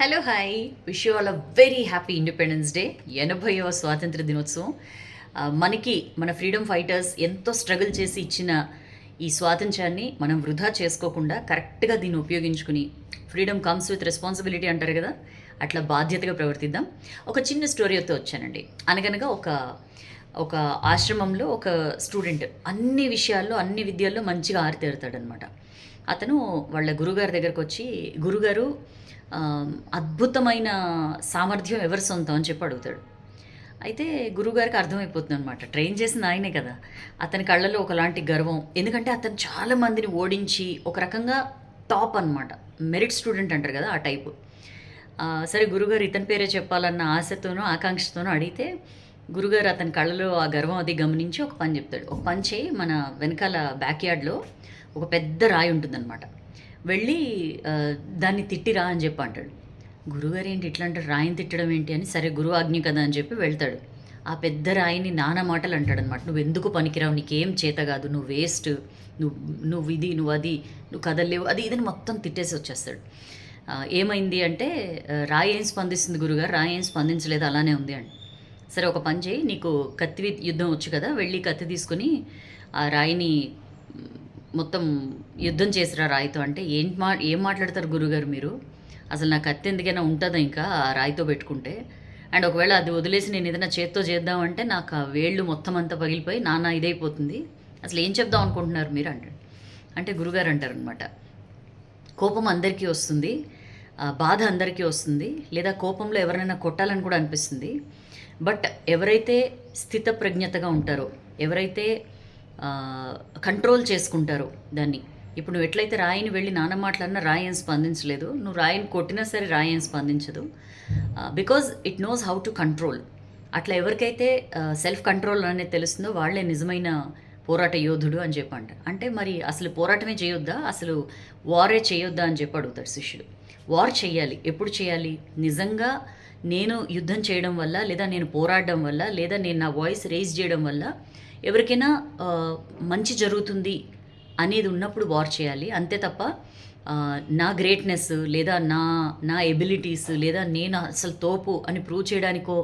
Hello hi wish you all a very happy independence day 80వ స్వాతంత్ర దినోత్సవం. మనకి మన ఫ్రీడమ్ ఫైటర్స్ ఎంతో స్ట్రగుల్ చేసి ఇచ్చిన ఈ స్వాతంత్ర్యాన్ని మనం వృధా చేసుకోకుండా కరెక్ట్గా దీన్ని ఉపయోగించుకుని ఫ్రీడమ్ కమ్స్ విత్ రెస్పాన్సిబిలిటీ అంటారు కదా, అట్లా బాధ్యతగా ప్రవర్తిద్దాం. ఒక చిన్న స్టోరీతో వచ్చానండి. అనగనగా ఒక ఒక ఆశ్రమంలో ఒక స్టూడెంట్ అన్ని విషయాల్లో అన్ని విద్యల్లో మంచిగా ఆరితేరుతాడనమాట. అతను వాళ్ళ గురుగారి దగ్గరకు వచ్చి, గురుగారు అద్భుతమైన సామర్థ్యం ఎవరి సొంతం అని చెప్పి అడుగుతాడు. అయితే గురువుగారికి అర్థమైపోతుంది అనమాట, ట్రైన్ చేసింది ఆయనే కదా. అతని కళ్ళలో ఒకలాంటి గర్వం, ఎందుకంటే అతను చాలా మందిని ఓడించి ఒక రకంగా టాప్ అనమాట, మెరిట్ స్టూడెంట్ అంటారు కదా, ఆ టైపు. సరే గురుగారు ఇతని పేరే చెప్పాలన్న ఆశతోనో ఆకాంక్షతోనో అడిగితే, గురుగారు అతని కళ్ళలో ఆ గర్వం అది గమనించి ఒక పని చెప్తాడు. ఒక పని చేయి, మన వెనకాల బ్యాక్ యార్డ్లో ఒక పెద్ద రాయి ఉంటుందన్నమాట, వెళ్ళి దాన్ని తిట్టిరా అని చెప్పి అంటాడు. గురుగారు ఏంటి ఇట్లా అంటారు, రాయిని తిట్టడం ఏంటి అని, సరే గురువు ఆజ్ఞ కదా అని చెప్పి వెళ్తాడు. ఆ పెద్ద రాయిని నానా మాటలు అంటాడనమాట. నువ్వు ఎందుకు పనికిరావు, నీకేం చేత కాదు, నువ్వు వేస్ట్, నువ్వు నువ్వు ఇది, నువ్వు అది, నువ్వు కదలేవు, అది ఇదని మొత్తం తిట్టేసి వచ్చేస్తాడు. ఏమైంది అంటే, రాయి ఏం స్పందిస్తుంది గురుగారు, రాయి ఏం స్పందించలేదు, అలానే ఉంది అని. సరే ఒక పని చేయి, నీకు కత్తి యుద్ధం వచ్చు కదా, వెళ్ళి కత్తి తీసుకుని ఆ రాయిని మొత్తం యుద్ధం చేసిరా రాయితో అంటే, ఏం మాట్లాడతారు గురుగారు మీరు, అసలు నాకు కత్తి ఎందుకైనా ఉంటుందా ఇంకా ఆ రాయితో పెట్టుకుంటే, అండ్ ఒకవేళ అది వదిలేసి నేను ఏదైనా చేత్తో చేద్దామంటే నాకు ఆ వేళ్ళు మొత్తం అంతా పగిలిపోయి నానా ఇదైపోతుంది, అసలు ఏం చెప్దాం అనుకుంటున్నారు మీరు అంటాడు. అంటే గురుగారు అంటారనమాట, కోపం అందరికీ వస్తుంది, బాధ అందరికీ వస్తుంది, లేదా కోపంలో ఎవరైనా కొట్టాలని కూడా అనిపిస్తుంది. బట్ ఎవరైతే స్థితప్రజ్ఞతగా ఉంటారో, ఎవరైతే కంట్రోల్ చేసుకుంటారో దాన్ని, ఇప్పుడు నువ్వు ఎట్లయితే రాయిని వెళ్ళి నాన్న మాట్లాడినా రాయి ఏం స్పందించలేదు, నువ్వు రాయిని కొట్టినా సరే రాయి ఏం స్పందించదు, because it knows how to control. అట్లా ఎవరికైతే సెల్ఫ్ కంట్రోల్ అనేది తెలుస్తుందో వాళ్ళే నిజమైన పోరాట యోధుడు అని చెప్పి అంటారు. అంటే మరి అసలు పోరాటమే చేయొద్దా, అసలు వారే చేయొద్దా అని చెప్పి అడుగుతాడు శిష్యుడు. వార్ చేయాలి. ఎప్పుడు చేయాలి? నిజంగా నేను యుద్ధం చేయడం వల్ల, లేదా నేను పోరాడడం వల్ల, లేదా నేను నా వాయిస్ రేజ్ చేయడం వల్ల ఎవరికైనా మంచి జరుగుతుంది అనేది ఉన్నప్పుడు వార్ చేయాలి. అంతే తప్ప నా గ్రేట్నెస్ లేదా నా నా ఎబిలిటీస్ లేదా నేను అసలు తోపు అని ప్రూవ్ చేయడానికో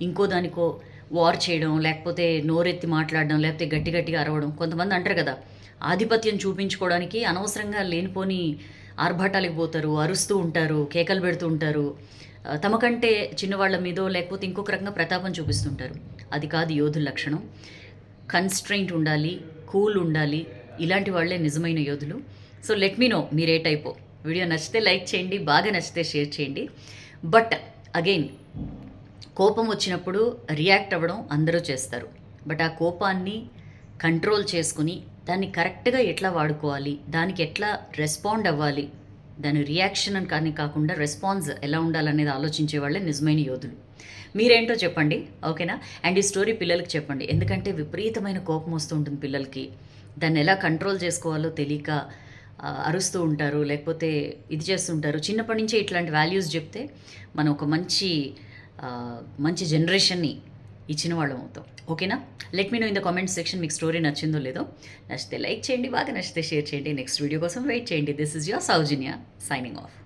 ఇంకో దానికో వార్ చేయడం, లేకపోతే నోరెత్తి మాట్లాడడం, లేకపోతే గట్టి గట్టిగా అరవడం. కొంతమంది అంటారు కదా, ఆధిపత్యం చూపించుకోవడానికి అనవసరంగా లేనిపోని ఆర్భాటాలకు పోతారు, అరుస్తూ ఉంటారు, కేకలు పెడుతూ ఉంటారు, తమకంటే చిన్నవాళ్ల మీదో లేకపోతే ఇంకొక రకంగా ప్రతాపం చూపిస్తుంటారు. అది కాదు యోధుల లక్షణం. కన్స్ట్రెయింట్ ఉండాలి, కూల్ ఉండాలి, ఇలాంటి వాళ్ళే నిజమైన యోధులు. సో లెట్ మీ నో మీరు ఏ టైపో. వీడియో నచ్చితే లైక్ చేయండి, బాగా నచ్చితే షేర్ చేయండి. బట్ అగైన్, కోపం వచ్చినప్పుడు రియాక్ట్ అవ్వడం అందరూ చేస్తారు. బట్ ఆ కోపాన్ని కంట్రోల్ చేసుకుని దాన్ని కరెక్ట్గా ఎట్లా వాడుకోవాలి, దానికి ఎట్లా రెస్పాండ్ అవ్వాలి, దాని రియాక్షన్ అని కానీ కాకుండా రెస్పాన్స్ ఎలా ఉండాలనేది ఆలోచించే వాళ్ళే నిజమైన యోధులు. మీరేంటో చెప్పండి, ఓకేనా? అండ్ ఈ స్టోరీ పిల్లలకి చెప్పండి, ఎందుకంటే విపరీతమైన కోపం వస్తూ ఉంటుంది పిల్లలకి. దాన్ని ఎలా కంట్రోల్ చేసుకోవాలో తెలియక అరుస్తూ ఉంటారు, లేకపోతే ఇది చేస్తుంటారు. చిన్నప్పటి నుంచే ఇట్లాంటి వాల్యూస్ చెప్తే మనం ఒక మంచి జనరేషన్ని ఇచ్చిన వాళ్ళం అవుతాం. ఓకేనా? Let me know in the comment section మీకు స్టోరీ నచ్చిందో లేదో. నచ్చితే లైక్ చేయండి, బాగా నచ్చితే షేర్ చేయండి. నెక్స్ట్ వీడియో కోసం వెయిట్ చేయండి. This is your Soujanya signing of.